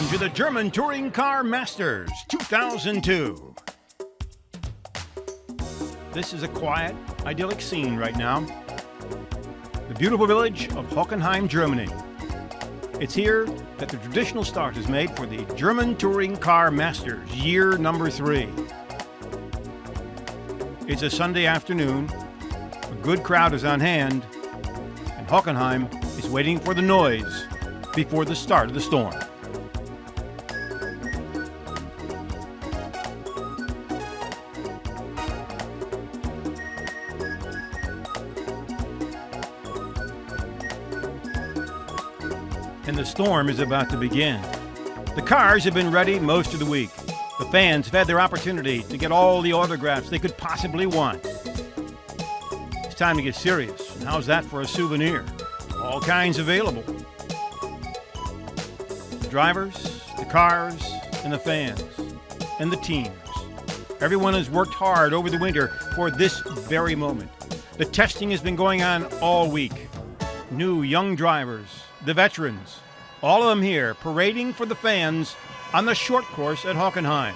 Welcome to the German Touring Car Masters 2002. This is a quiet, idyllic scene right now. The beautiful village of Hockenheim, Germany. It's here that the traditional start is made for the German Touring Car Masters, year number 3. It's a Sunday afternoon, a good crowd is on hand, and Hockenheim is waiting for the noise before the start of the storm. And the storm is about to begin. The cars have been ready most of the week. The fans have had their opportunity to get all the autographs they could possibly want. It's time to get serious. And how's that for a souvenir? All kinds available. The drivers, the cars, and the fans, and the teams. Everyone has worked hard over the winter for this very moment. The testing has been going on all week. New young drivers, the veterans, all of them here parading for the fans on the short course at Hockenheim.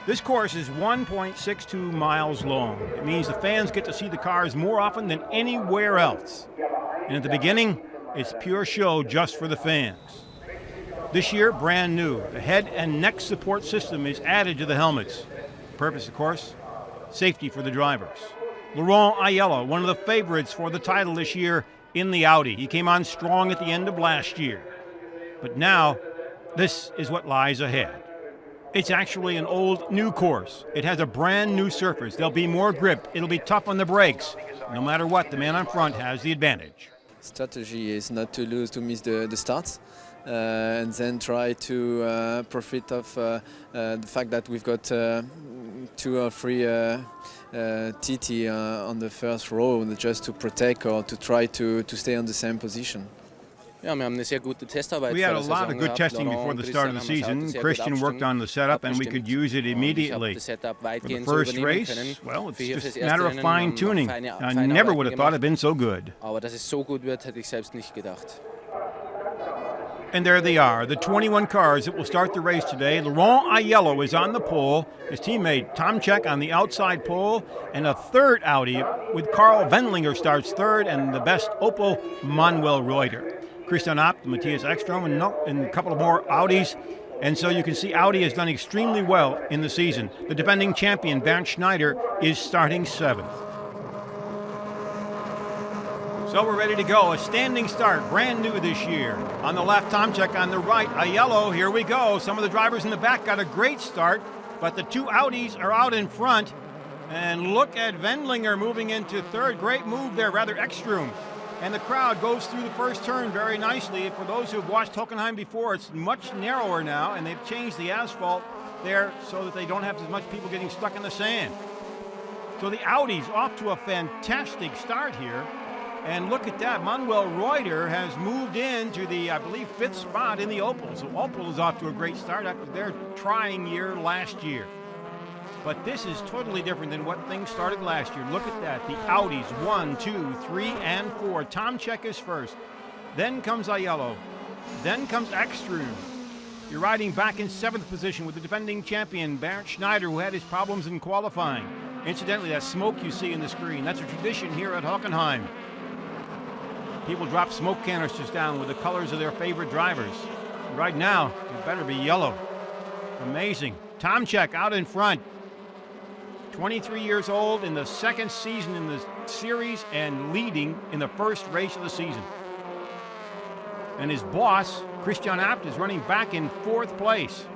This course is 1.62 miles long. It means the fans get to see the cars more often than anywhere else. And at the beginning, it's pure show just for the fans. This year, brand new, the head and neck support system is added to the helmets. The purpose, of course, safety for the drivers. Laurent Aiello, one of the favorites for the title this year in the Audi. He came on strong at the end of last year. But now, this is what lies ahead. It's actually an old new course. It has a brand new surface. There'll be more grip. It'll be tough on the brakes. No matter what, the man on front has the advantage. Strategy is not to miss the starts. And then try to profit of the fact that we've got 2 or 3 TT on the first row just to protect or to try to stay on the same position. We had a lot of good testing before the start of the season. Christian worked on the setup and we could use it immediately. For the first race, well, it's just a matter of fine-tuning. I never would have thought it'd been so good. And there they are, the 21 cars that will start the race today. Laurent Aiello is on the pole, his teammate Tomczyk on the outside pole, and a third Audi with Karl Wendlinger starts third, and the best Opel, Manuel Reuter. Christian Abt, Matthias Ekstrom, and a couple of more Audis. And so you can see Audi has done extremely well in the season. The defending champion, Bernd Schneider, is starting 7th. So we're ready to go. A standing start, brand new this year. On the left, Tomczyk. On the right, Aiello. Here we go. Some of the drivers in the back got a great start, but the 2 Audis are out in front. And look at Wendlinger moving into third. Great move there, rather Ekstrom. And the crowd goes through the first turn very nicely. For those who've watched Hockenheim before, it's much narrower now, and they've changed the asphalt there so that they don't have as much people getting stuck in the sand. So the Audi's off to a fantastic start here. And look at that, Manuel Reuter has moved into the, I believe, 5th spot in the Opel. So Opel is off to a great start after their trying year last year. But this is totally different than what things started last year. Look at that, the Audis, 1, 2, 3, and 4. Tomczyk is first. Then comes Aiello. Then comes Ekstrom. You're riding back in 7th position with the defending champion, Bernd Schneider, who had his problems in qualifying. Incidentally, that smoke you see in the screen, that's a tradition here at Hockenheim. People drop smoke canisters down with the colors of their favorite drivers. Right now, it better be yellow. Amazing. Tomczyk out in front. 23 years old in the 2nd season in the series and leading in the first race of the season. And his boss, Christian Abt, is running back in 4th place.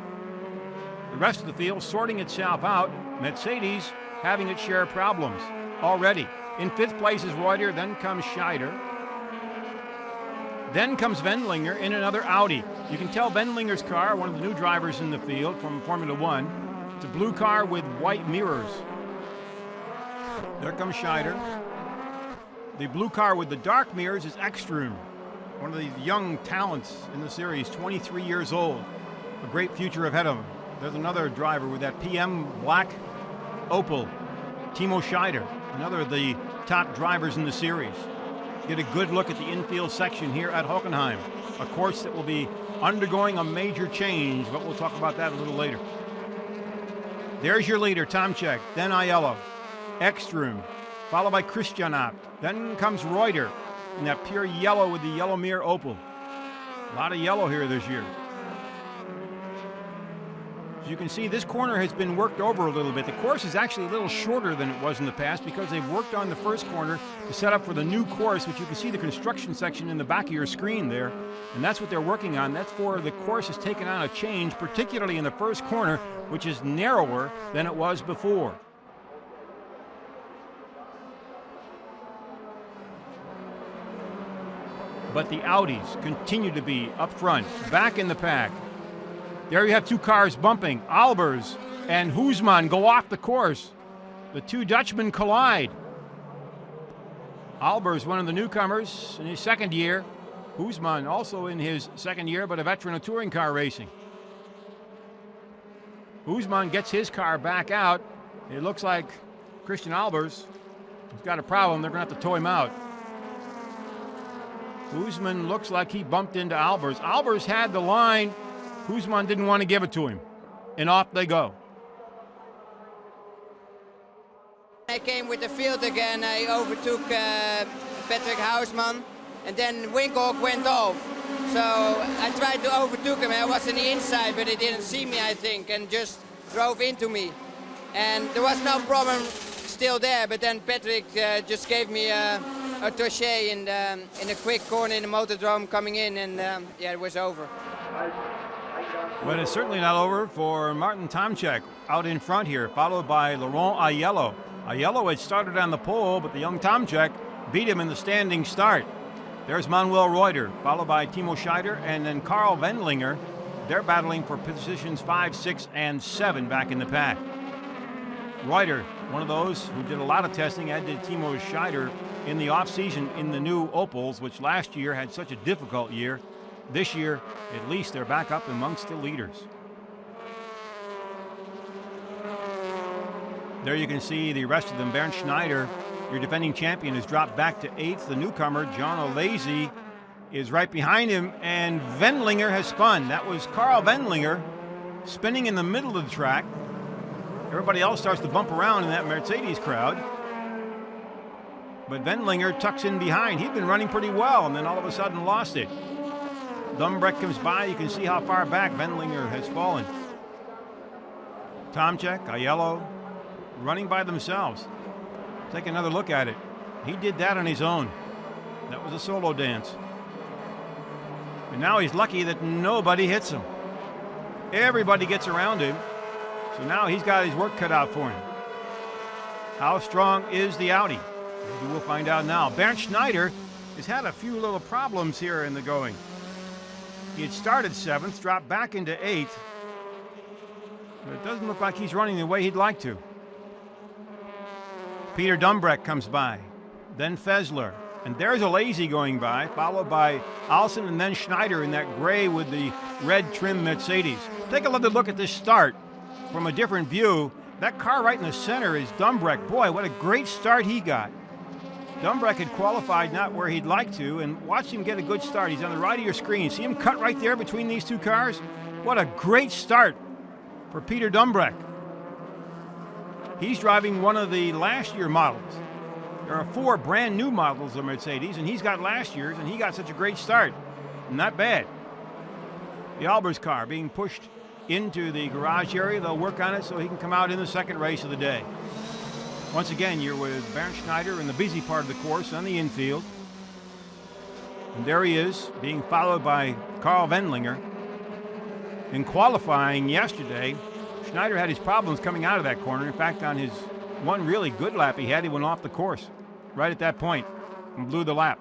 The rest of the field sorting itself out. Mercedes having its share of problems already. In 5th place is Reuter, then comes Schneider. Then comes Wendlinger in another Audi. You can tell Wendlinger's car, one of the new drivers in the field from Formula 1. It's a blue car with white mirrors. There comes Schneider. The blue car with the dark mirrors is Ekstrom, one of the young talents in the series, 23 years old. A great future ahead of him. There's another driver with that PM black Opel, Timo Scheider, another of the top drivers in the series. Get a good look at the infield section here at Hockenheim, a course that will be undergoing a major change, but we'll talk about that a little later. There's your leader, Tomczyk, then Aiello, Ekstrom, followed by Christian Abt. Then comes Reuter in that pure yellow with the yellow mirror opal. A lot of yellow here this year. As you can see, this corner has been worked over a little bit. The course is actually a little shorter than it was in the past because they've worked on the first corner to set up for the new course, which you can see the construction section in the back of your screen there. And that's what they're working on. That's for the course has taken on a change, particularly in the first corner, which is narrower than it was before. But the Audis continue to be up front, back in the pack. There you have two cars bumping. Albers and Hoosman go off the course. The two Dutchmen collide. Albers, one of the newcomers in his second year. Hoosman also in his second year, but a veteran of touring car racing. Hoosman gets his car back out. It looks like Christian Albers has got a problem. They're going to have to tow him out. Hoosman looks like he bumped into Albers. Albers had the line. Hoosman didn't want to give it to him, and off they go. I came with the field again. I overtook Patrick Hausman, and then Winkhawk went off. So I tried to overtake him. I was on the inside, but he didn't see me, I think, and just drove into me. And there was no problem still there, but then Patrick just gave me a touche in a quick corner in the motordrome coming in, and yeah, it was over. But it's certainly not over for Martin Tomczyk out in front here, followed by Laurent Aiello. Aiello had started on the pole, but the young Tomczyk beat him in the standing start. There's Manuel Reuter, followed by Timo Scheider, and then Karl Wendlinger. They're battling for positions 5, 6, and 7 back in the pack. Reuter, one of those who did a lot of testing, as did Timo Scheider in the offseason in the new Opals, which last year had such a difficult year. This year, at least, they're back up amongst the leaders. There you can see the rest of them. Bernd Schneider, your defending champion, has dropped back to 8th. The newcomer, John O'Lazy, is right behind him, and Wendlinger has spun. That was Karl Wendlinger spinning in the middle of the track. Everybody else starts to bump around in that Mercedes crowd. But Wendlinger tucks in behind. He'd been running pretty well, and then all of a sudden lost it. Dumbrecht comes by. You can see how far back Wendlinger has fallen. Tomczyk, Aiello, running by themselves. Take another look at it. He did that on his own. That was a solo dance. And now he's lucky that nobody hits him. Everybody gets around him. So now he's got his work cut out for him. How strong is the Audi? Maybe we'll find out now. Bernd Schneider has had a few little problems here in the going. He had started 7th, dropped back into 8th, but it doesn't look like he's running the way he'd like to. Peter Dumbrecht comes by, then Fessler, and there's a Lazy going by, followed by Alsen and then Schneider in that gray with the red trim Mercedes. Take a look at this start from a different view. That car right in the center is Dumbrecht. Boy, what a great start he got. Dumbrecht had qualified not where he'd like to, and watch him get a good start. He's on the right of your screen. See him cut right there between these two cars? What a great start for Peter Dumbrecht. He's driving one of the last year models. There are 4 brand new models of Mercedes, and he's got last year's, and he got such a great start. Not bad. The Albers car being pushed into the garage area. They'll work on it so he can come out in the second race of the day. Once again, you're with Bernd Schneider in the busy part of the course on the infield. And there he is, being followed by Karl Wendlinger. In qualifying yesterday, Schneider had his problems coming out of that corner. In fact, on his one really good lap he had, he went off the course right at that point and blew the lap.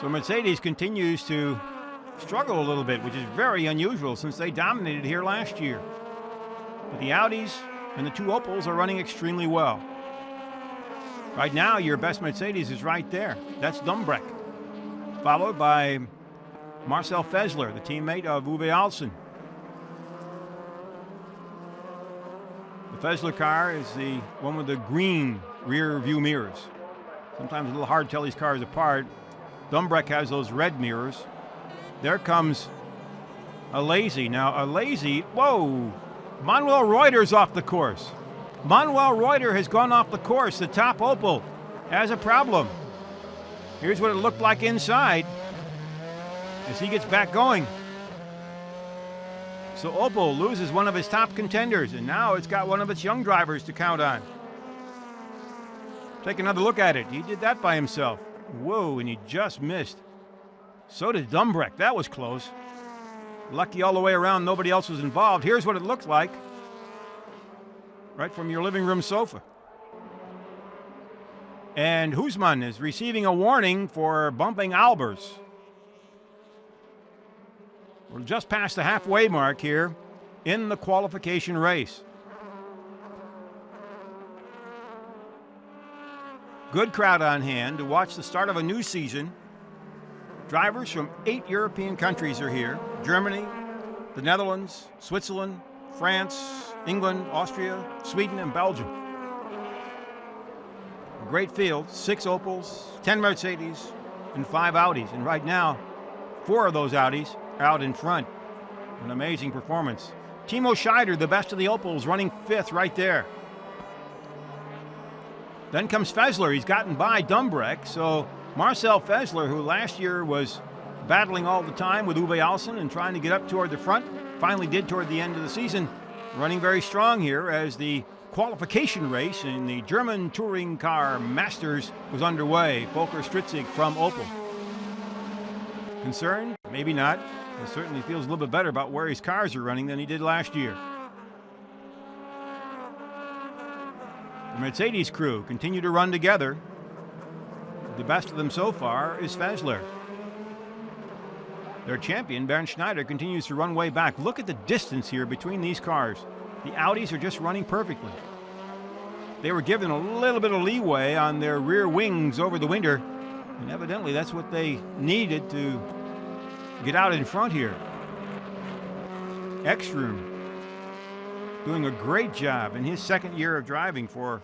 So Mercedes continues to struggle a little bit, which is very unusual since they dominated here last year. But the Audis and the 2 Opels are running extremely well. Right now, your best Mercedes is right there. That's Dumbrecht, followed by Marcel Fessler, the teammate of Uwe Alsen. The Fessler car is the one with the green rear view mirrors. Sometimes it's a little hard to tell these cars apart. Dumbrecht has those red mirrors. There comes a lazy. Now, a lazy, whoa! Manuel Reuter's off the course. Manuel Reuter has gone off the course. The top Opel has a problem. Here's what it looked like inside as he gets back going. So Opel loses one of his top contenders, and now it's got one of its young drivers to count on. Take another look at it. He did that by himself. Whoa, and he just missed. So did Dumbreck. That was close. Lucky all the way around, nobody else was involved. Here's what it looked like right from your living room sofa. And Husmann is receiving a warning for bumping Albers. We're just past the halfway mark here in the qualification race. Good crowd on hand to watch the start of a new season. Drivers from 8 European countries are here. Germany, the Netherlands, Switzerland, France, England, Austria, Sweden, and Belgium. A great field, 6 Opels, 10 Mercedes, and 5 Audis. And right now, 4 of those Audis are out in front. An amazing performance. Timo Scheider, the best of the Opels, running 5th right there. Then comes Fessler. He's gotten by Dumbreck, so Marcel Fessler, who last year was battling all the time with Uwe Alsen and trying to get up toward the front, finally did toward the end of the season, running very strong here as the qualification race in the German Touring Car Masters was underway. Volker Stritzig from Opel. Concerned? Maybe not. He certainly feels a little bit better about where his cars are running than he did last year. The Mercedes crew continue to run together. The best of them so far is Fessler. Their champion, Bernd Schneider, continues to run way back. Look at the distance here between these cars. The Audis are just running perfectly. They were given a little bit of leeway on their rear wings over the winter, and evidently that's what they needed to get out in front here. Ekstrom doing a great job in his second year of driving for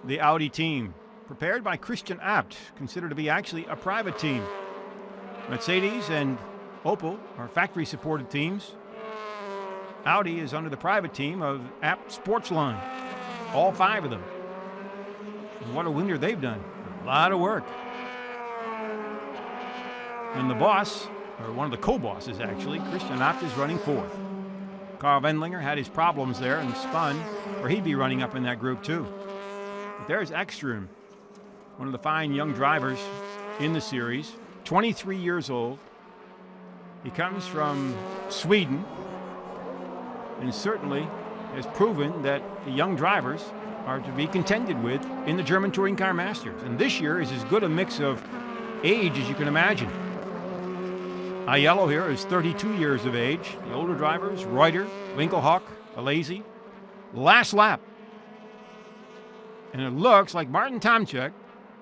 the Audi team. Prepared by Christian Abt, considered to be actually a private team. Mercedes and Opel are factory-supported teams. Audi is under the private team of Abt Sportsline. All 5 of them. And what a winter they've done. A lot of work. And the boss, or one of the co-bosses actually, Christian Abt is running 4th. Carl Wendlinger had his problems there and spun, or he'd be running up in that group too. But there's Ekstrom, one of the fine young drivers in the series, 23 years old. He comes from Sweden and certainly has proven that the young drivers are to be contended with in the German Touring Car Masters. And this year is as good a mix of age as you can imagine. Aiello here is 32 years of age. The older drivers, Reuter, Winkelhock, Alesi. Last lap. And it looks like Martin Tomczyk,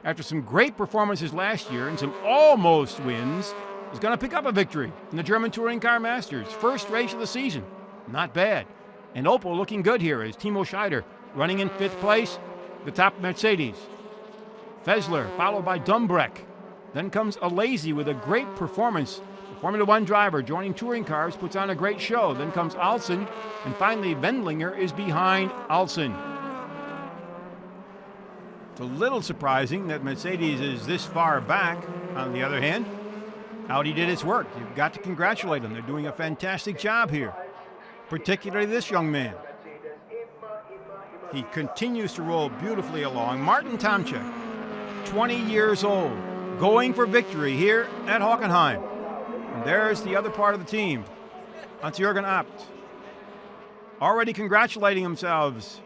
after some great performances last year and some almost wins, is going to pick up a victory in the German Touring Car Masters. First race of the season. Not bad. And Opel looking good here as Timo Scheider running in 5th place, the top Mercedes. Fessler followed by Dumbreck. Then comes Alesi with a great performance. Formula One driver joining touring cars puts on a great show. Then comes Alsen, and finally Wendlinger is behind Alsen. It's a little surprising that Mercedes is this far back. On the other hand, Audi did its work. You've got to congratulate them. They're doing a fantastic job here, particularly this young man. He continues to roll beautifully along. Martin Tomczyk, 20 years old, going for victory here at Hockenheim. And there's the other part of the team, Hans-Jürgen Abt, already congratulating themselves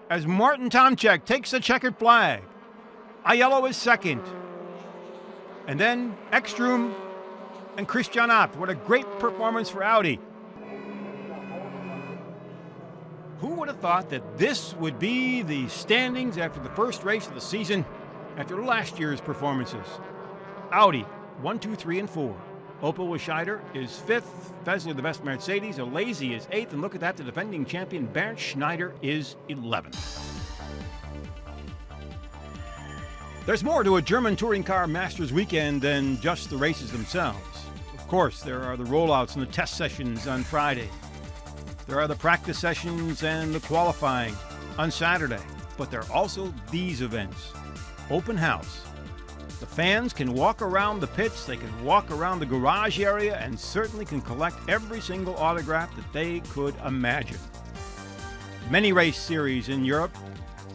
as Martin Tomczyk takes the checkered flag. Aiello is 2nd. And then Ekstrom and Christian Abt. What a great performance for Audi. Who would have thought that this would be the standings after the first race of the season, after last year's performances? Audi, 1, 2, 3, and 4. Opel with Scheider is 5th. Fessler, the best Mercedes. Alesi is 8th. And look at that, the defending champion, Bernd Schneider, is 11th. There's more to a German Touring Car Masters weekend than just the races themselves. Of course, there are the rollouts and the test sessions on Friday. There are the practice sessions and the qualifying on Saturday. But there are also these events. Open house. The fans can walk around the pits, they can walk around the garage area, and certainly can collect every single autograph that they could imagine. Many race series in Europe,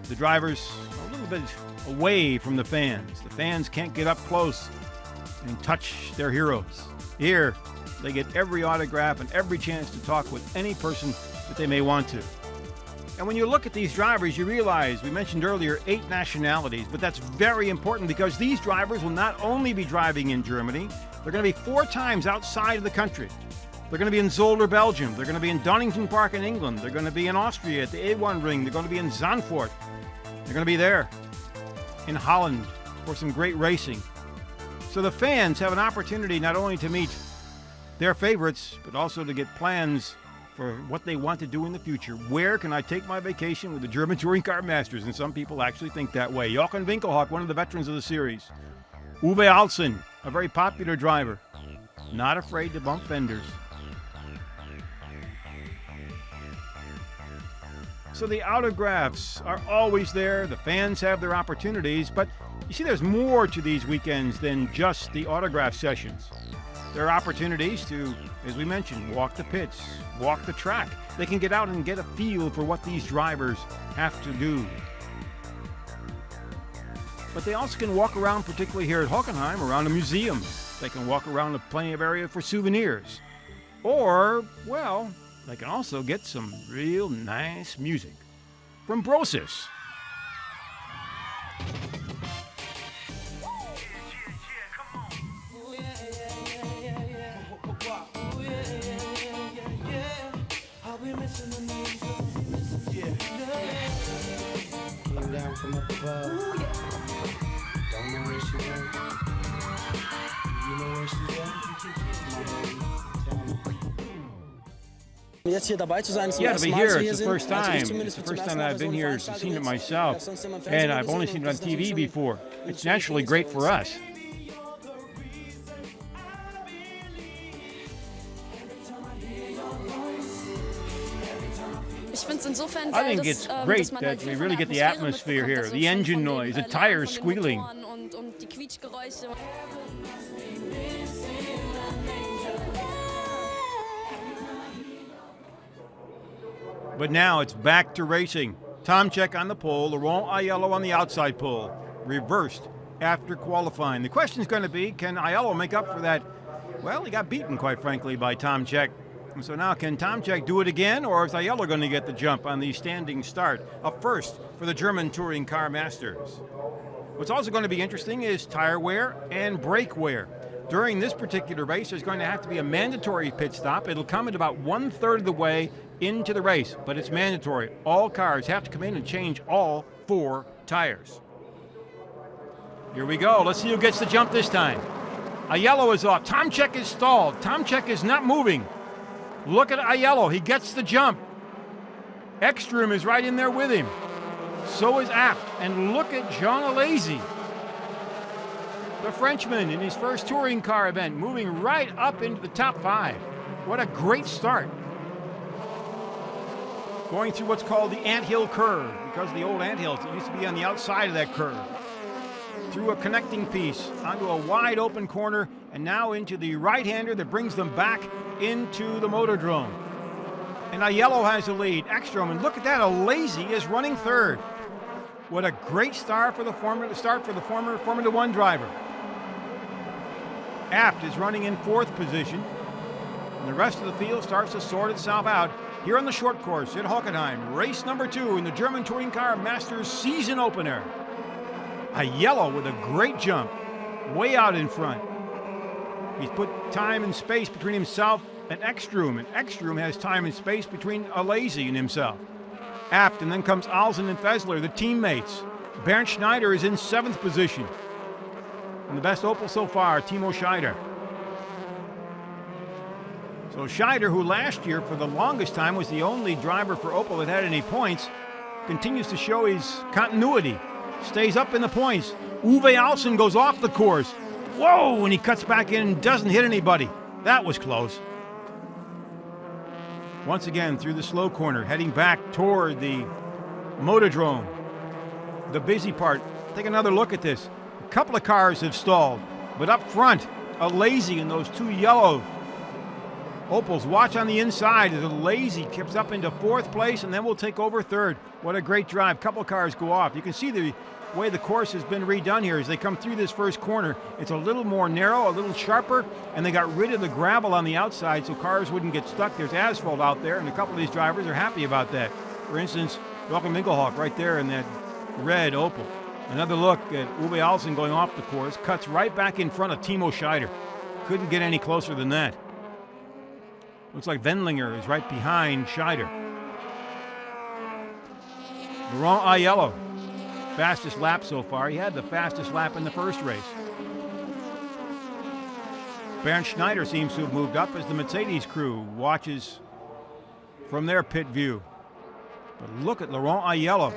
the drivers are a little bit away from the fans. The fans can't get up close and touch their heroes. Here, they get every autograph and every chance to talk with any person that they may want to. And when you look at these drivers, you realize, we mentioned earlier, 8 nationalities, but that's very important because these drivers will not only be driving in Germany, they're going to be 4 times outside of the country. They're going to be in Zolder, Belgium. They're going to be in Donington Park in England. They're going to be in Austria at the A1 ring. They're going to be in Zandvoort. They're going to be there in Holland for some great racing. So the fans have an opportunity not only to meet their favorites, but also to get plans for what they want to do in the future. Where can I take my vacation with the German Touring Car Masters? And some people actually think that way. Jochen Winkelhock, one of the veterans of the series. Uwe Alsen, a very popular driver. Not afraid to bump fenders. So the autographs are always there. The fans have their opportunities. But you see, there's more to these weekends than just the autograph sessions. There are opportunities to, as we mentioned, walk the pits, walk the track. They can get out and get a feel for what these drivers have to do. But they also can walk around, particularly here at Hockenheim, around a museum. They can walk around plenty of area for souvenirs. Or, well, they can also get some real nice music from Brosis. Came down from up above. Don't know where she went. You know where she went? My baby, tell me. Yeah, to be here, it's the first time. It's the first time that I've been here, seen it myself, and I've only seen it on TV before. It's naturally great for us. I think it's great that we really get the atmosphere here, the engine noise, the tires squealing. But now it's back to racing. Tomczyk on the pole, Laurent Aiello on the outside pole, reversed after qualifying. The question is going to be, can Aiello make up for that? Well, he got beaten, quite frankly, by Tomczyk. And so now, can Tomczyk do it again, or is Aiello going to get the jump on the standing start? A first for the German Touring Car Masters. What's also going to be interesting is tire wear and brake wear. During this particular race, there's going to have to be a mandatory pit stop. It'll come at about 1/3 of the way into the race, but it's mandatory. All cars have to come in and change all 4 tires. Here we go. Let's see who gets the jump this time. Aiello is off. Tomczyk is stalled. Tomczyk is not moving. Look at Aiello. He gets the jump. Ekstrom is right in there with him. So is Abt. And look at Jean Alesi, the Frenchman, in his first touring car event, moving right up into the top 5. What a great start. Going through what's called the anthill curve, because of the old anthills, it used to be on the outside of that curve. Through a connecting piece, onto a wide open corner, and now into the right-hander that brings them back into the Motordrome. And Aiello has the lead. Ekstrom, and look at that, Alesi is running 3rd. What a great start for the former Formula One driver. Abt is running in 4th position, and the rest of the field starts to sort itself out here on the short course at Hockenheim, race number 2 in the German Touring Car Masters season opener. Aiello with a great jump, way out in front. He's put time and space between himself and Ekstrom has time and space between Alesi and himself. Abt, and then comes Alsen and Fessler, the teammates. Bernd Schneider is in 7th position. And the best Opel so far, Timo Scheider. So Scheider, who last year for the longest time was the only driver for Opel that had any points, continues to show his continuity. Stays up in the points. Uwe Alsen goes off the course. Whoa, and he cuts back in and doesn't hit anybody. That was close. Once again, through the slow corner, heading back toward the Motodrome, the busy part. Take another look at this. A couple of cars have stalled, but up front, a Lazy in those two yellow Opals. Watch on the inside as a Lazy keeps up into fourth place and then will take over third. What a great drive. Couple of cars go off. You can see the way the course has been redone here as they come through this first corner. It's a little more narrow, a little sharper, and they got rid of the gravel on the outside so cars wouldn't get stuck. There's asphalt out there, and a couple of these drivers are happy about that. For instance, Jochen Winkelhock right there in that red Opel. Another look at Uwe Alsen going off the course, cuts right back in front of Timo Scheider. Couldn't get any closer than that. Looks like Wendlinger is right behind Scheider. Laurent Aiello, fastest lap so far. He had the fastest lap in the first race. Bernd Schneider seems to have moved up as the Mercedes crew watches from their pit view. But look at Laurent Aiello.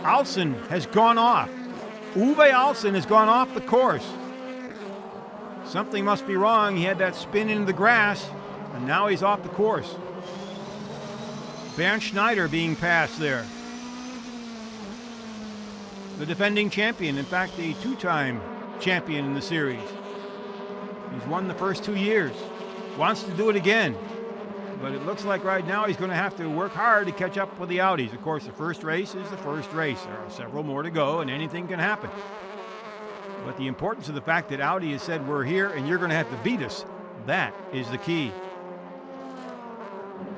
Alsen has gone off. Uwe Alsen has gone off the course. Something must be wrong. He had that spin into the grass, and now he's off the course. Bernd Schneider being passed there. The defending champion, in fact, the two-time champion in the series. He's won the first 2 years. Wants to do it again. But it looks like right now he's going to have to work hard to catch up with the Audis. Of course, the first race is the first race. There are several more to go, and anything can happen. But the importance of the fact that Audi has said, we're here and you're going to have to beat us, that is the key.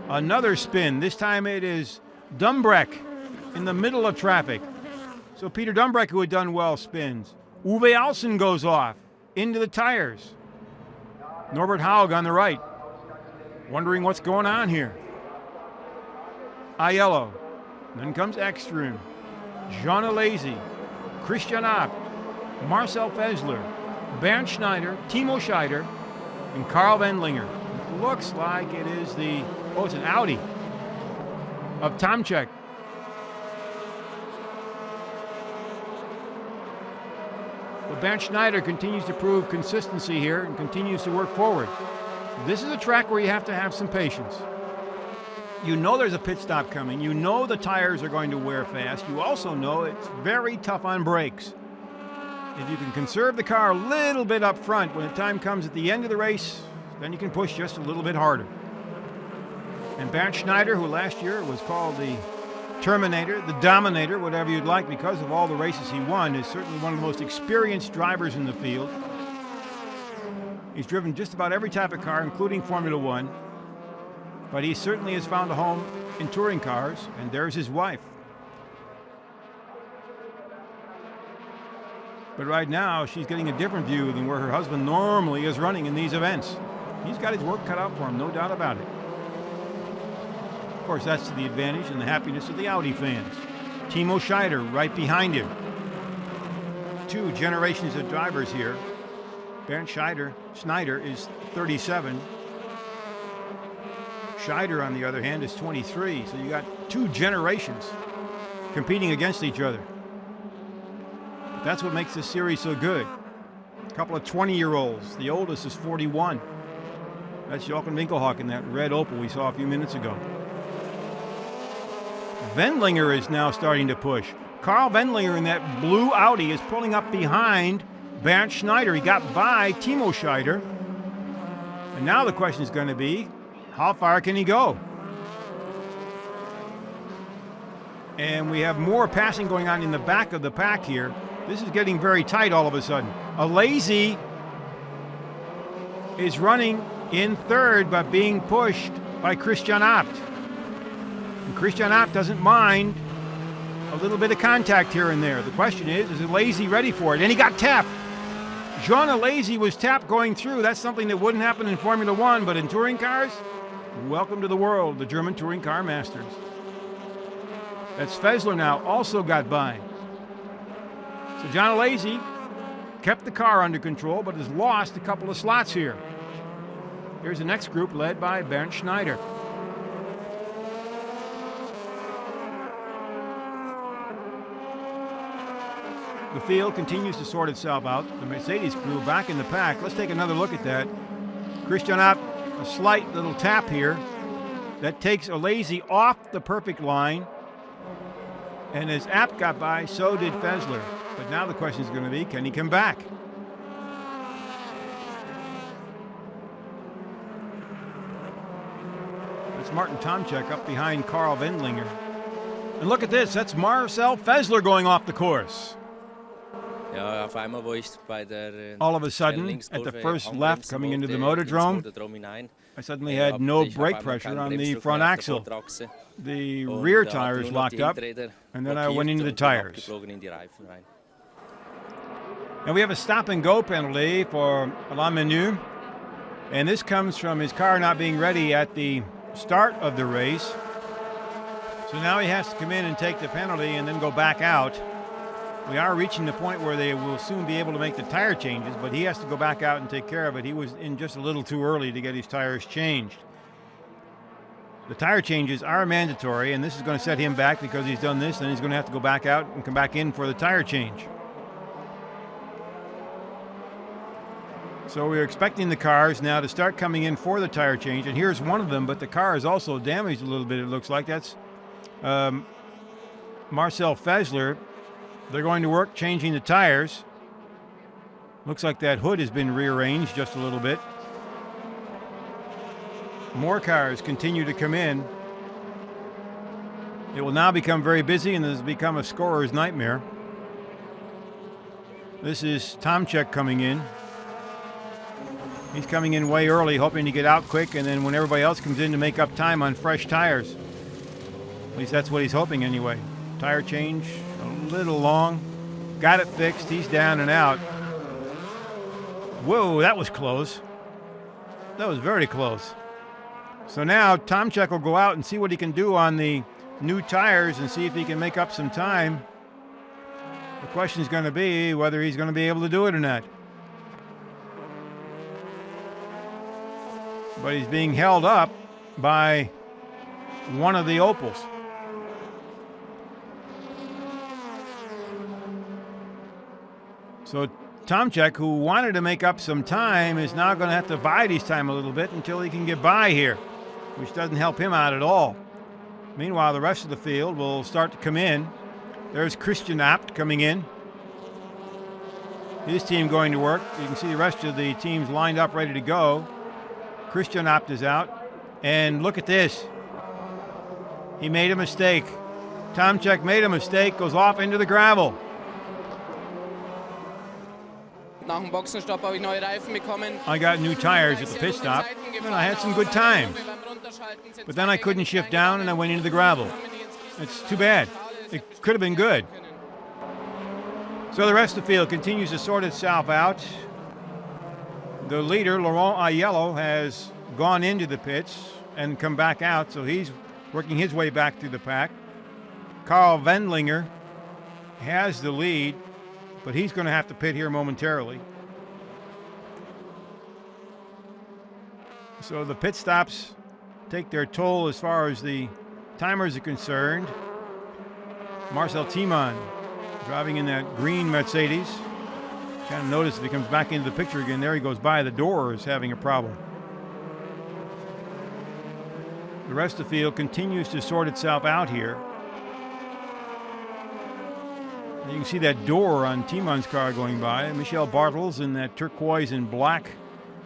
Another spin. This time it is Dumbreck in the middle of traffic. So Peter Dumbreck, who had done well, spins. Uwe Alsen goes off into the tires. Norbert Haug on the right, wondering what's going on here. Aiello. Then comes Ekström. Jean Alesi. Christian Abt. Marcel Fessler. Bernd Schneider. Timo Scheider. And Karl Wendlinger. It looks like it is it's an Audi of Tomczyk. But Bernd Schneider continues to prove consistency here and continues to work forward. This is a track where you have to have some patience. You know there's a pit stop coming. You know the tires are going to wear fast. You also know it's very tough on brakes. If you can conserve the car a little bit up front, when the time comes at the end of the race, then you can push just a little bit harder. And Bernd Schneider, who last year was called the Terminator, the Dominator, whatever you'd like, because of all the races he won, is certainly one of the most experienced drivers in the field. He's driven just about every type of car, including Formula One. But he certainly has found a home in touring cars, and there's his wife. But right now, she's getting a different view than where her husband normally is running in these events. He's got his work cut out for him, no doubt about it. Of course, that's to the advantage and the happiness of the Audi fans. Timo Scheider right behind him. Two generations of drivers here. Bernd Schneider is 37. Scheider, on the other hand, is 23. So you got two generations competing against each other. But that's what makes this series so good. A couple of 20-year-olds. The oldest is 41. That's Jochen Winkelhock in that red Opel we saw a few minutes ago. Wendlinger is now starting to push. Karl Wendlinger in that blue Audi is pulling up behind Bernd Schneider. He got by Timo Scheider. And now the question is going to be, how far can he go? And we have more passing going on in the back of the pack here. This is getting very tight all of a sudden. Alesi is running in third, but being pushed by Christian Abt. And Christian Abt doesn't mind a little bit of contact here and there. The question is Alesi ready for it? And he got tapped. Jean Alesi was tapped going through. That's something that wouldn't happen in Formula One, but in touring cars, welcome to the world, the German Touring Car Masters. That's Fessler now, also got by. So John Alesi kept the car under control, but has lost a couple of slots here. Here's the next group led by Bernd Schneider. The field continues to sort itself out. The Mercedes crew back in the pack. Let's take another look at that. Christian Abt, a slight little tap here. That takes Olazy off the perfect line. And as Abt got by, so did Fessler. But now the question is going to be, can he come back? It's Martin Tomczyk up behind Karl Wendlinger. And look at this, that's Marcel Fessler going off the course. All of a sudden, at the first left coming into the Motordrome, I suddenly had no brake pressure on the front axle. The rear tires locked up, and then I went into the tires. And we have a stop-and-go penalty for Alain Menu, and this comes from his car not being ready at the start of the race. So now he has to come in and take the penalty and then go back out. We are reaching the point where they will soon be able to make the tire changes, but he has to go back out and take care of it. He was in just a little too early to get his tires changed. The tire changes are mandatory, and this is going to set him back because he's done this, and he's going to have to go back out and come back in for the tire change. So we're expecting the cars now to start coming in for the tire change, and here's one of them, but the car is also damaged a little bit, it looks like. That's Marcel Fessler. They're going to work changing the tires. Looks like that hood has been rearranged just a little bit. More cars continue to come in. It will now become very busy, and this has become a scorer's nightmare. This is Tomczyk coming in. He's coming in way early, hoping to get out quick, and then when everybody else comes in to make up time on fresh tires. At least that's what he's hoping anyway. Tire change, a little long. Got it fixed. He's down and out. Whoa, that was close. That was very close. So now Tomczyk will go out and see what he can do on the new tires and see if he can make up some time. The question is going to be whether he's going to be able to do it or not. But he's being held up by one of the Opels. So Tomczyk, who wanted to make up some time, is now going to have to bide his time a little bit until he can get by here, which doesn't help him out at all. Meanwhile, the rest of the field will start to come in. There's Christian Abt coming in. His team going to work. You can see the rest of the teams lined up, ready to go. Christian Abt is out. And look at this. He made a mistake. Tomczyk made a mistake, goes off into the gravel. I got new tires at the pit stop, and I had some good times. But then I couldn't shift down, and I went into the gravel. It's too bad. It could have been good. So the rest of the field continues to sort itself out. The leader, Laurent Aiello, has gone into the pits and come back out, so he's working his way back through the pack. Karl Wendlinger has the lead, but he's going to have to pit here momentarily. So the pit stops take their toll as far as the timers are concerned. Marcel Tiemann driving in that green Mercedes. Kind of notice if he comes back into the picture again, there he goes by the door, is having a problem. The rest of the field continues to sort itself out here. You can see that door on Tiemann's car going by. Michel Bartels in that turquoise and black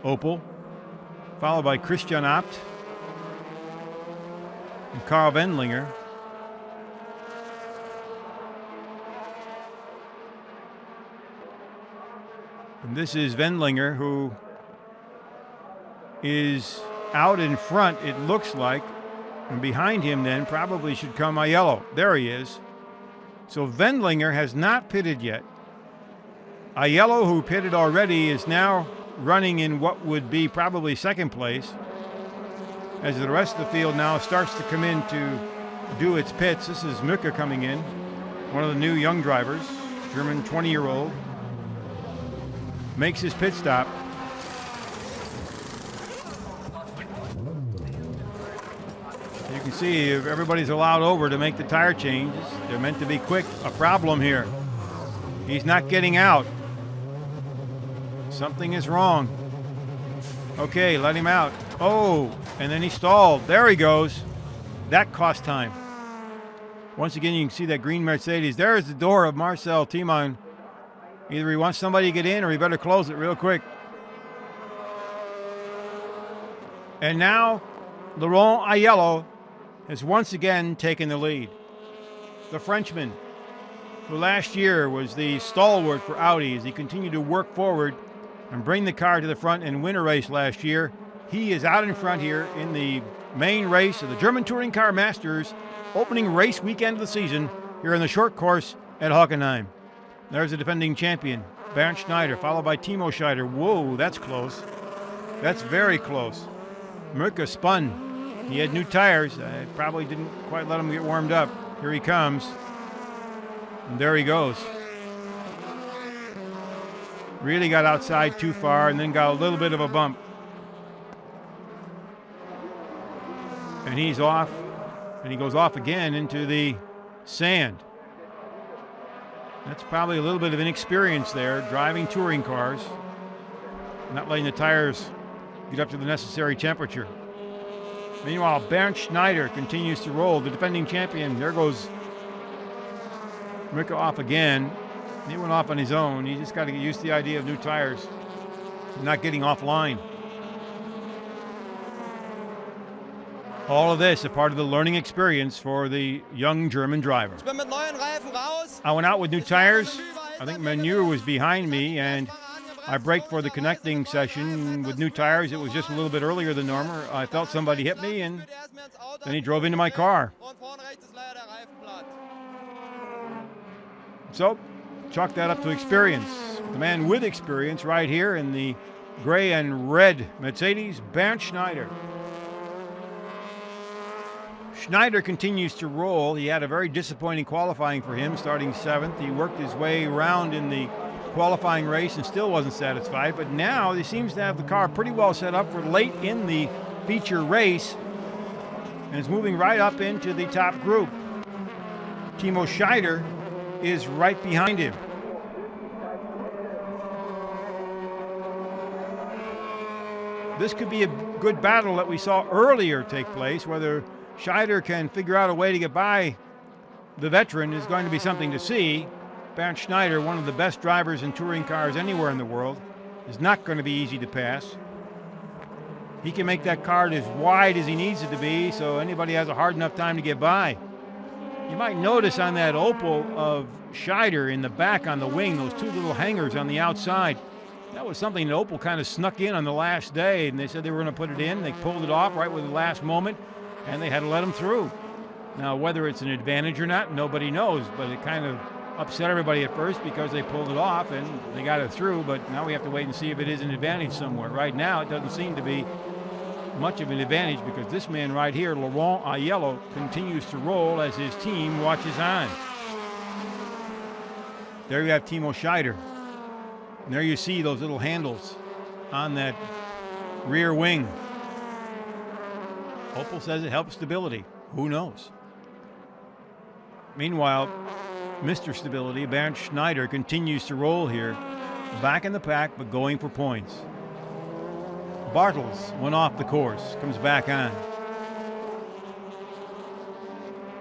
Opel, followed by Christian Abt and Karl Wendlinger. And this is Wendlinger, who is out in front, it looks like, and behind him then probably should come Aiello. There he is. So Wendlinger has not pitted yet. Aiello, who pitted already, is now running in what would be probably second place, as the rest of the field now starts to come in to do its pits. This is Mücker coming in, one of the new young drivers, German 20-year-old, makes his pit stop. You can see if everybody's allowed over to make the tire changes. They're meant to be quick. A problem here. He's not getting out. Something is wrong. Okay, let him out. Oh, and then he stalled. There he goes. That cost time. Once again, you can see that green Mercedes. There's the door of Marcel Timon. Either he wants somebody to get in or he better close it real quick. And now, Laurent Aiello has once again taken the lead. The Frenchman, who last year was the stalwart for Audi as he continued to work forward and bring the car to the front and win a race last year. He is out in front here in the main race of the German Touring Car Masters opening race weekend of the season here in the short course at Hockenheim. There's the defending champion, Bernd Schneider, followed by Timo Scheider. Whoa, that's close. That's very close. Mirka spun. He had new tires. I probably didn't quite let him get warmed up. Here he comes. And there he goes. Really got outside too far and then got a little bit of a bump. And he's off. And he goes off again into the sand. That's probably a little bit of inexperience there, driving touring cars, not letting the tires get up to the necessary temperature. Meanwhile, Bernd Schneider continues to roll, the defending champion. There goes Mirka off again. He went off on his own. He just got to get used to the idea of new tires, not getting offline. All of this a part of the learning experience for the young German driver. I went out with new tires. I think Menu was behind me, and I braked for the connecting session with new tires. It was just a little bit earlier than normal. I felt somebody hit me, and then he drove into my car. So, chalk that up to experience. The man with experience right here in the gray and red Mercedes, Bernd Schneider. Schneider continues to roll. He had a very disappointing qualifying for him, starting 7th. He worked his way around in the qualifying race and still wasn't satisfied. But now he seems to have the car pretty well set up for late in the feature race and is moving right up into the top group. Timo Scheider is right behind him. This could be a good battle that we saw earlier take place. Whether Scheider can figure out a way to get by the veteran is going to be something to see. Bernd Schneider, one of the best drivers in touring cars anywhere in the world, is not going to be easy to pass. He can make that car as wide as he needs it to be, so anybody has a hard enough time to get by. You might notice on that Opel of Scheider in the back on the wing, those two little hangers on the outside. That was something that Opel kind of snuck in on the last day, and they said they were going to put it in. They pulled it off right with the last moment, and they had to let him through. Now, whether it's an advantage or not, nobody knows, but it kind of upset everybody at first because they pulled it off and they got it through, but now we have to wait and see if it is an advantage somewhere. Right now, it doesn't seem to be much of an advantage because this man right here, Laurent Aiello, continues to roll as his team watches on. There you have Timo Scheider. And there you see those little handles on that rear wing. Opel says it helps stability. Who knows? Meanwhile, Mr. Stability, Bernd Schneider, continues to roll here. Back in the pack, but going for points. Bartels went off the course, comes back on.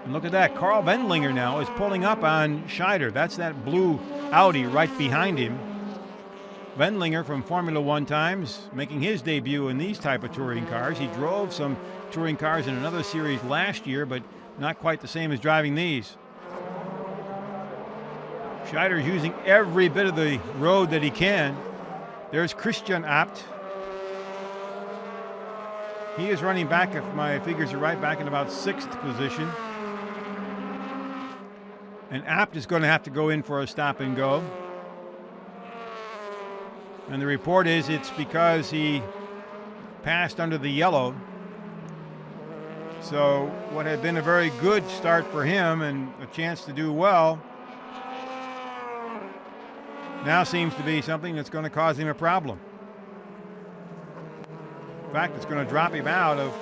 And look at that, Carl Wendlinger now is pulling up on Scheider. That's that blue Audi right behind him. Wendlinger from Formula One times, making his debut in these type of touring cars. He drove some touring cars in another series last year, but not quite the same as driving these. Scheider's using every bit of the road that he can. There's Christian Abt. He is running back, if my figures are right, back in about 6th position. And Abt is going to have to go in for a stop and go. And the report is it's because he passed under the yellow. So what had been a very good start for him and a chance to do well now seems to be something that's going to cause him a problem. In fact, it's going to drop him out of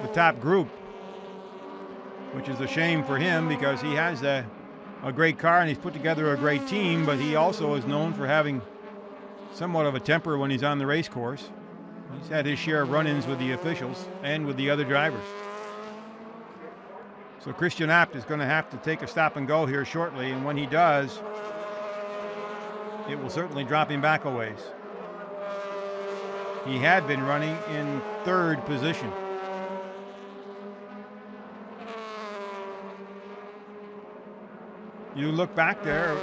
the top group, which is a shame for him because he has a great car and he's put together a great team, but he also is known for having somewhat of a temper when he's on the race course. He's had his share of run-ins with the officials and with the other drivers. So Christian Abt is going to have to take a stop and go here shortly, and when he does, it will certainly drop him back a ways. He had been running in third position. You look back there,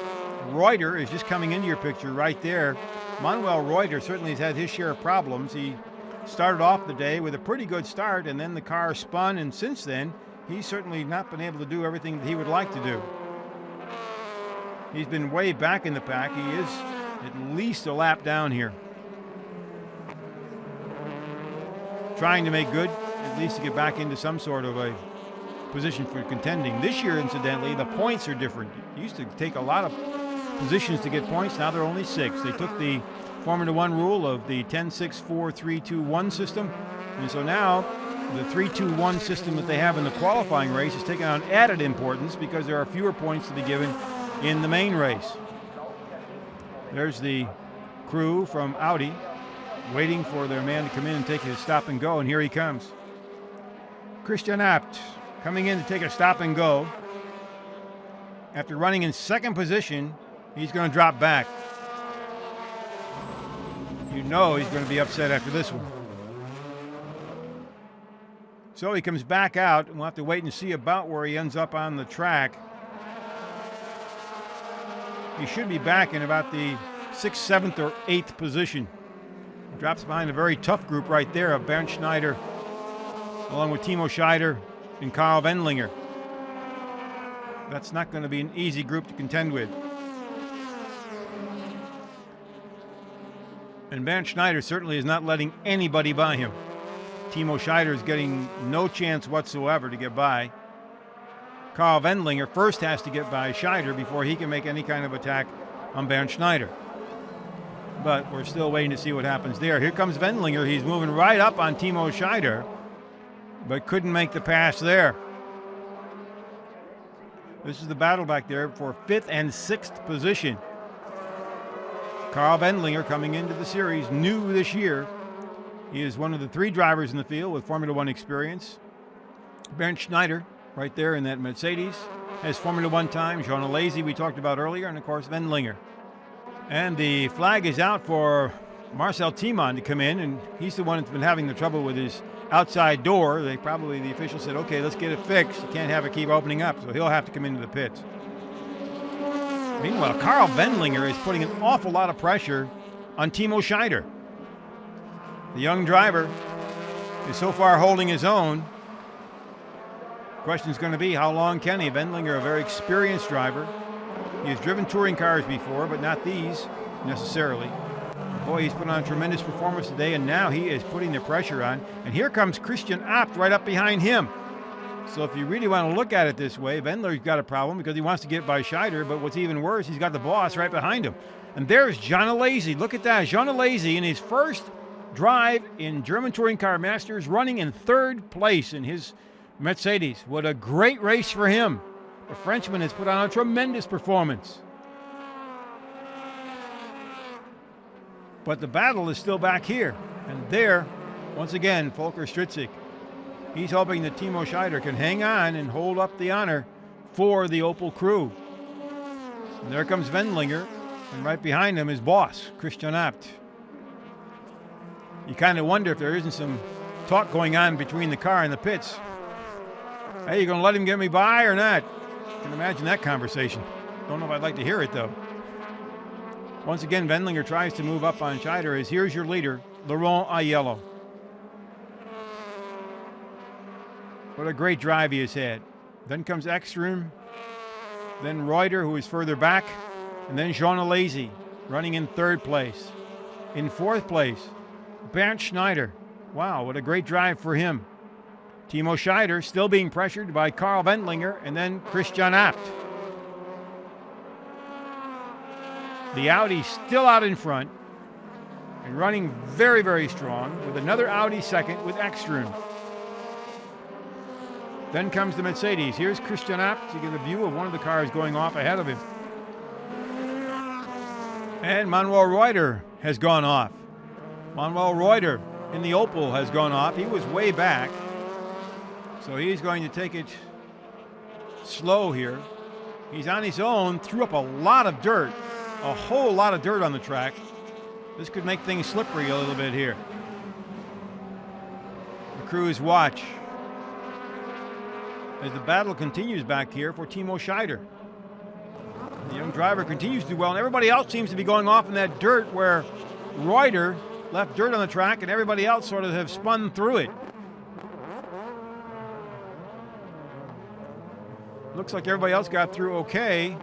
Reuter is just coming into your picture right there. Manuel Reuter certainly has had his share of problems. He started off the day with a pretty good start, and then the car spun, and since then, he's certainly not been able to do everything that he would like to do. He's been way back in the pack. He is at least a lap down here. Trying to make good, at least to get back into some sort of a position for contending. This year, incidentally, the points are different. It used to take a lot of positions to get points. Now they're only 6. They took the Formula One rule of the 10-6-4-3-2-1 system, and so now the 3-2-1 system that they have in the qualifying race is taking on added importance because there are fewer points to be given in the main race. There's the crew from Audi waiting for their man to come in and take his stop and go, and here he comes. Christian Abt coming in to take a stop and go. After running in second position, he's going to drop back. You know he's going to be upset after this one. So he comes back out, and we'll have to wait and see about where he ends up on the track. He should be back in about the 6th, 7th, or 8th position. He drops behind a very tough group right there of Bernd Schneider, along with Timo Scheider and Karl Wendlinger. That's not going to be an easy group to contend with. And Bernd Schneider certainly is not letting anybody by him. Timo Scheider is getting no chance whatsoever to get by. Karl Wendlinger first has to get by Scheider before he can make any kind of attack on Bernd Schneider. But we're still waiting to see what happens there. Here comes Wendlinger. He's moving right up on Timo Scheider, but couldn't make the pass there. This is the battle back there for 5th and 6th position. Karl Wendlinger coming into the series new this year. He is one of the 3 drivers in the field with Formula One experience. Bernd Schneider, right there in that Mercedes, has Formula One time. Jean Alesi, we talked about earlier, and of course Wendlinger. And the flag is out for Marcel Tiemann to come in, and he's the one that's been having the trouble with his outside door. The official said, okay, let's get it fixed. You can't have it keep opening up, so he'll have to come into the pits. Meanwhile, Karl Wendlinger is putting an awful lot of pressure on Timo Scheider. The young driver is so far holding his own. The question is going to be, how long can he? Wendlinger, a very experienced driver. He has driven touring cars before, but not these necessarily. Boy, he's put on a tremendous performance today, and now he is putting the pressure on. And here comes Christian Abt right up behind him. So if you really want to look at it this way, Wendler's got a problem because he wants to get by Scheider, but what's even worse, he's got the boss right behind him. And there's Jean Alesi. Look at that. Jean Alesi in his first drive in German Touring Car Masters, running in 3rd place in his Mercedes. What a great race for him. The Frenchman has put on a tremendous performance. But the battle is still back here. And there, once again, Volker Stritzik. He's hoping that Timo Scheider can hang on and hold up the honor for the Opel crew. And there comes Wendlinger, and right behind him is boss, Christian Abt. You kind of wonder if there isn't some talk going on between the car and the pits. Hey, you going to let him get me by or not? I can imagine that conversation. Don't know if I'd like to hear it, though. Once again, Wendlinger tries to move up on Scheider as here's your leader, Laurent Aiello. What a great drive he has had. Then comes Ekstrom, then Reuter, who is further back, and then Jean Alesi running in 3rd place. In 4th place, Bernd Schneider. Wow, what a great drive for him. Timo Scheider still being pressured by Karl Wendlinger, and then Christian Abt. The Audi still out in front and running very, very strong with another Audi second with Ekstrom. Then comes the Mercedes. Here's Christian Abt to get a view of one of the cars going off ahead of him. And Manuel Reuter has gone off. Manuel Reuter in the Opal has gone off. He was way back. So he's going to take it slow here. He's on his own, threw up a lot of dirt, a whole lot of dirt on the track. This could make things slippery a little bit here. The crews watch as the battle continues back here for Timo Scheider. The young driver continues to do well, and everybody else seems to be going off in that dirt where Reuter left dirt on the track and everybody else sort of have spun through it. Looks like everybody else got through okay,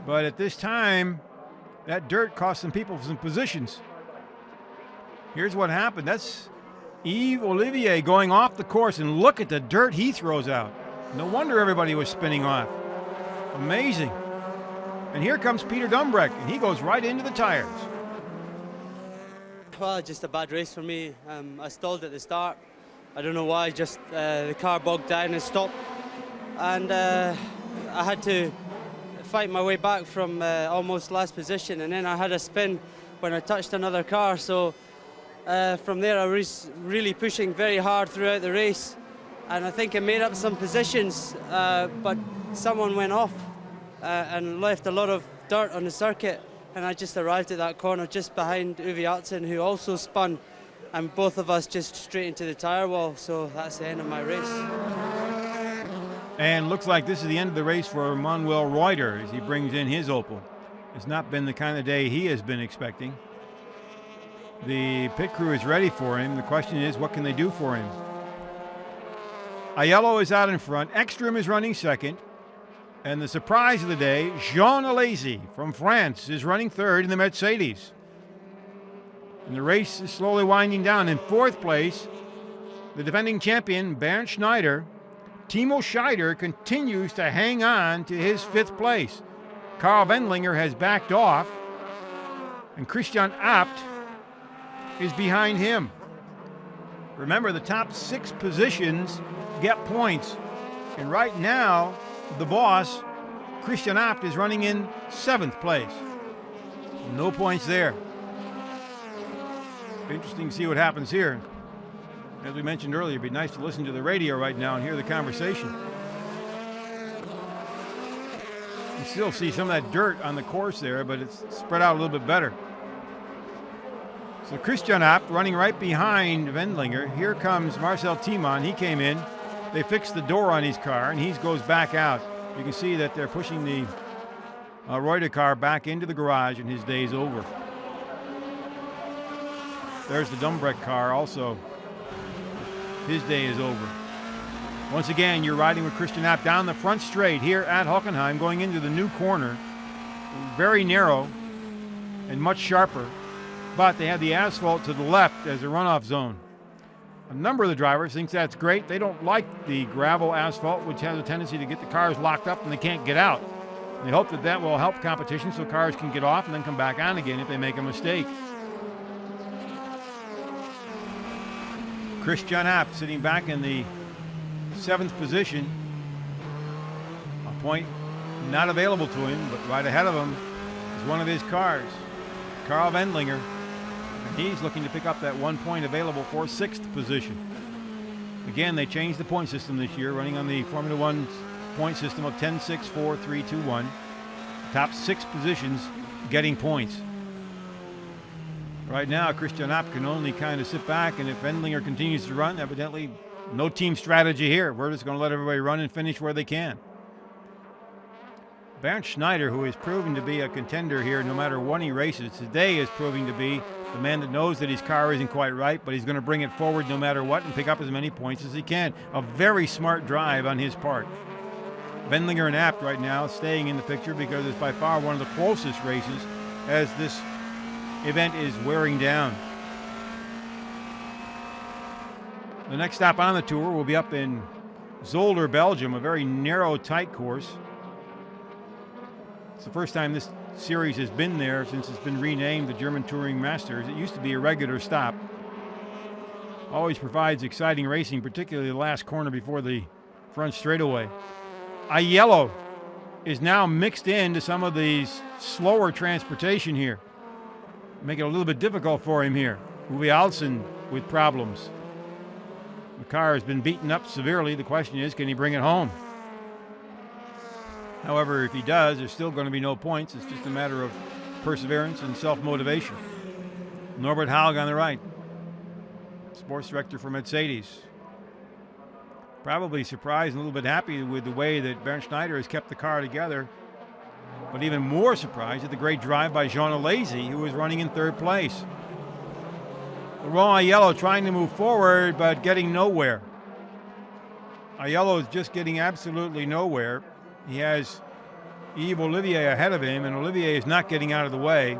but at this time, that dirt cost some people some positions. Here's what happened. That's Yves Olivier going off the course, and look at the dirt he throws out. No wonder everybody was spinning off. Amazing. And here comes Peter Dumbreck, and he goes right into the tires. Well, just a bad race for me. I stalled at the start. I don't know why, just the car bogged down and stopped. And I had to fight my way back from almost last position, and then I had a spin when I touched another car. So from there I was really pushing very hard throughout the race, and I think I made up some positions, but someone went off and left a lot of dirt on the circuit, and I just arrived at that corner just behind Uwe Aertsen, who also spun, and both of us just straight into the tire wall. So that's the end of my race. And looks like this is the end of the race for Manuel Reuter as he brings in his Opel. It's not been the kind of day he has been expecting. The pit crew is ready for him. The question is, what can they do for him? Aiello is out in front. Ekstrom is running second. And the surprise of the day, Jean Alesi from France is running third in the Mercedes. And the race is slowly winding down. In fourth place, the defending champion, Bernd Schneider. Timo Scheider continues to hang on to his fifth place. Karl Wendlinger has backed off, and Christian Abt is behind him. Remember, the top 6 positions get points. And right now, the boss, Christian Abt, is running in 7th place. No points there. Interesting to see what happens here. As we mentioned earlier, it'd be nice to listen to the radio right now and hear the conversation. You still see some of that dirt on the course there, but it's spread out a little bit better. So Christian Abt running right behind Wendlinger. Here comes Marcel Thiemann. He came in. They fixed the door on his car, and he goes back out. You can see that they're pushing the Reuter car back into the garage, and his day's over. There's the Dumbreck car also. His day is over. Once again, you're riding with Christian Abt down the front straight here at Hockenheim, going into the new corner. Very narrow and much sharper, but they have the asphalt to the left as a runoff zone. A number of the drivers think that's great. They don't like the gravel asphalt, which has a tendency to get the cars locked up and they can't get out. They hope that that will help competition so cars can get off and then come back on again if they make a mistake. Christian Abt sitting back in the 7th position. A point not available to him, but right ahead of him is one of his cars, Karl Wendlinger. And he's looking to pick up that 1 point available for 6th position. Again, they changed the point system this year, running on the Formula One point system of 10, 6, 4, 3, 2, 1. Top 6 positions getting points. Right now, Christian Abt can only kind of sit back, and if Wendlinger continues to run, evidently no team strategy here. We're just going to let everybody run and finish where they can. Bernd Schneider, who is proving to be a contender here no matter when he races, today is proving to be the man that knows that his car isn't quite right, but he's going to bring it forward no matter what and pick up as many points as he can. A very smart drive on his part. Wendlinger and Abt right now staying in the picture because it's by far one of the closest races as this event is wearing down. The next stop on the tour will be up in Zolder, Belgium, a very narrow, tight course. It's the first time this series has been there since it's been renamed the German Touring Masters. It used to be a regular stop. Always provides exciting racing, particularly the last corner before the front straightaway. Aiello is now mixed into some of these slower transportation here. Make it a little bit difficult for him here. Uwe Alsen with problems. The car has been beaten up severely. The question is, can he bring it home? However, if he does, there's still going to be no points. It's just a matter of perseverance and self-motivation. Norbert Haug on the right, sports director for Mercedes. Probably surprised and a little bit happy with the way that Bernd Schneider has kept the car together, but even more surprised at the great drive by Jean Alesi, who was running in third place. Laurent Aiello trying to move forward, but getting nowhere. Aiello is just getting absolutely nowhere. He has Yves Olivier ahead of him, and Olivier is not getting out of the way.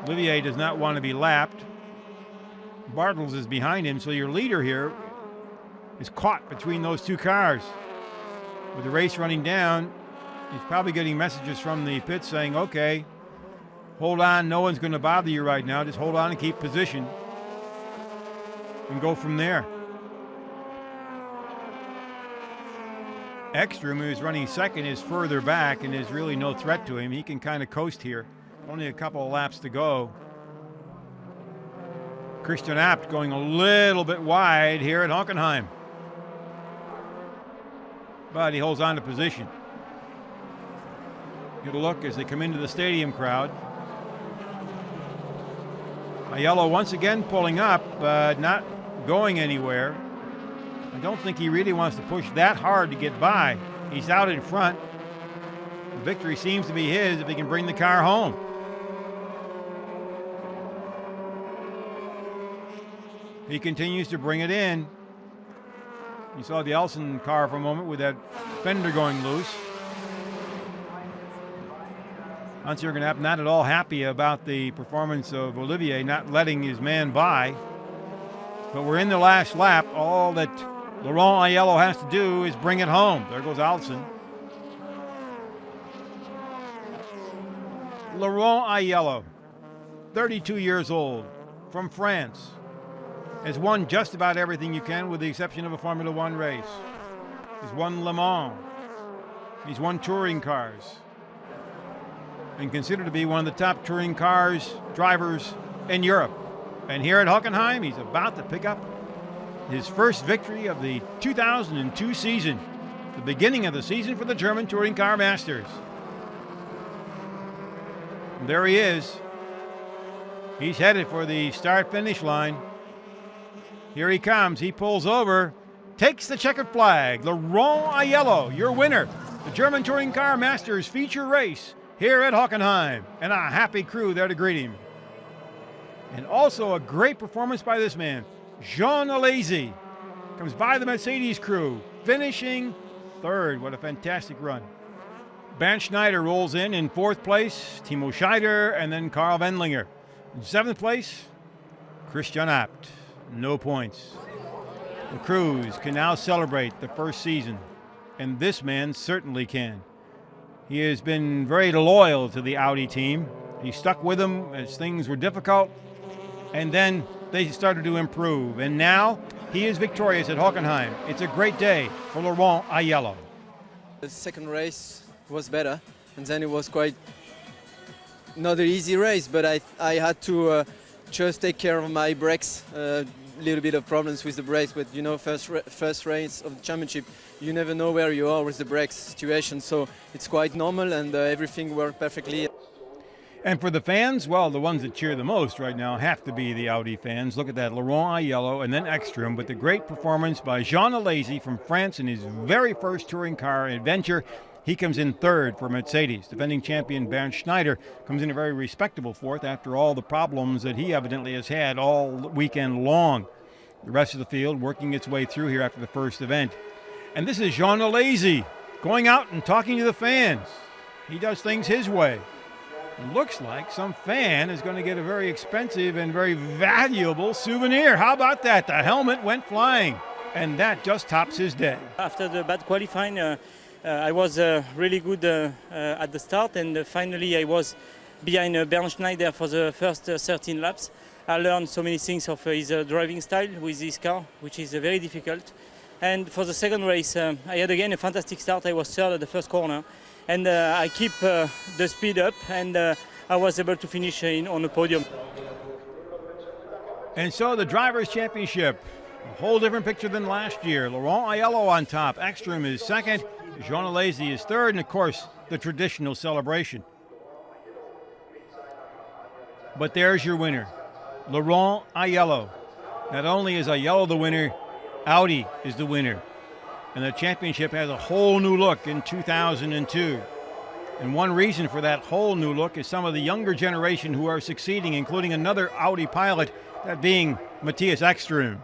Olivier does not want to be lapped. Bartels is behind him, so your leader here is caught between those two cars. With the race running down, he's probably getting messages from the pit saying, okay, hold on, no one's going to bother you right now. Just hold on and keep position and go from there. Ekstrom, who's running second, is further back and is really no threat to him. He can kind of coast here. Only a couple of laps to go. Christian Abt going a little bit wide here at Hockenheim. But he holds on to position. Get a look as they come into the stadium crowd. Aiello once again pulling up, but not going anywhere. I don't think he really wants to push that hard to get by. He's out in front. The victory seems to be his if he can bring the car home. He continues to bring it in. You saw the Elson car for a moment with that fender going loose. Hans-Jürgen Abt not at all happy about the performance of Olivier, not letting his man by. But we're in the last lap. All that Laurent Aiello has to do is bring it home. There goes Alsen. Laurent Aiello, 32 years old, from France, has won just about everything you can with the exception of a Formula One race. He's won Le Mans. He's won touring cars. And considered to be one of the top touring cars drivers in Europe. And here at Hockenheim, he's about to pick up his first victory of the 2002 season, the beginning of the season for the German Touring Car Masters. And there he is. He's headed for the start-finish line. Here he comes. He pulls over, takes the checkered flag. Laurent Aiello, your winner. The German Touring Car Masters feature race here at Hockenheim. And a happy crew there to greet him. And also a great performance by this man. Jean Alesi comes by the Mercedes crew, finishing third. What a fantastic run. Bernd Schneider rolls in fourth place, Timo Scheider, and then Karl Wendlinger. In seventh place, Christian Abt. No points. The crews can now celebrate the first season, and this man certainly can. He has been very loyal to the Audi team. He stuck with them as things were difficult, and then they started to improve. And now he is victorious at Hockenheim. It's a great day for Laurent Aiello. The second race was better, and then it was quite not an easy race, but I had to just take care of my brakes. A little bit of problems with the brakes, but you know, first race of the championship, you never know where you are with the brakes situation, so it's quite normal, and everything worked perfectly. And for the fans, well, the ones that cheer the most right now have to be the Audi fans. Look at that, Laurent Aiello and then Ekstrom, but the great performance by Jean Alesi from France in his very first touring car adventure. He comes in third for Mercedes. Defending champion Bernd Schneider comes in a very respectable fourth after all the problems that he evidently has had all weekend long. The rest of the field working its way through here after the first event. And this is Jean Alesi going out and talking to the fans. He does things his way. It looks like some fan is going to get a very expensive and very valuable souvenir. How about that? The helmet went flying, and that just tops his day. After the bad qualifying, I was really good at the start, and finally I was behind Bernd Schneider for the first 13 laps. I learned so many things of his driving style with this car, which is very difficult. And for the second race, I had again a fantastic start. I was third at the first corner. And I keep the speed up, and I was able to finish on the podium. And so the Drivers' Championship, a whole different picture than last year. Laurent Aiello on top, Ekstrom is second, Jean Alesi is third, and of course, the traditional celebration. But there's your winner, Laurent Aiello. Not only is Aiello the winner, Audi is the winner. And the championship has a whole new look in 2002. And one reason for that whole new look is some of the younger generation who are succeeding, including another Audi pilot, that being Matthias Ekstrom.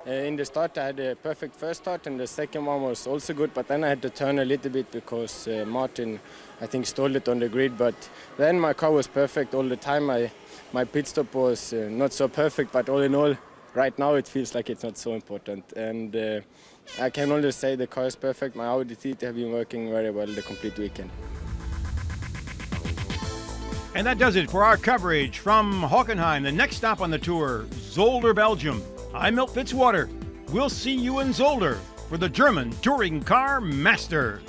In the start I had a perfect first start and the second one was also good, but then I had to turn a little bit because Martin, I think, stole it on the grid, but then my car was perfect all the time. My pit stop was not so perfect, but all in all, right now it feels like it's not so important. And I can only say the car is perfect. My Audi TT have been working very well the complete weekend. And that does it for our coverage from Hockenheim. The next stop on the tour, Zolder, Belgium. I'm Milt Fitzwater. We'll see you in Zolder for the German Touring Car Masters.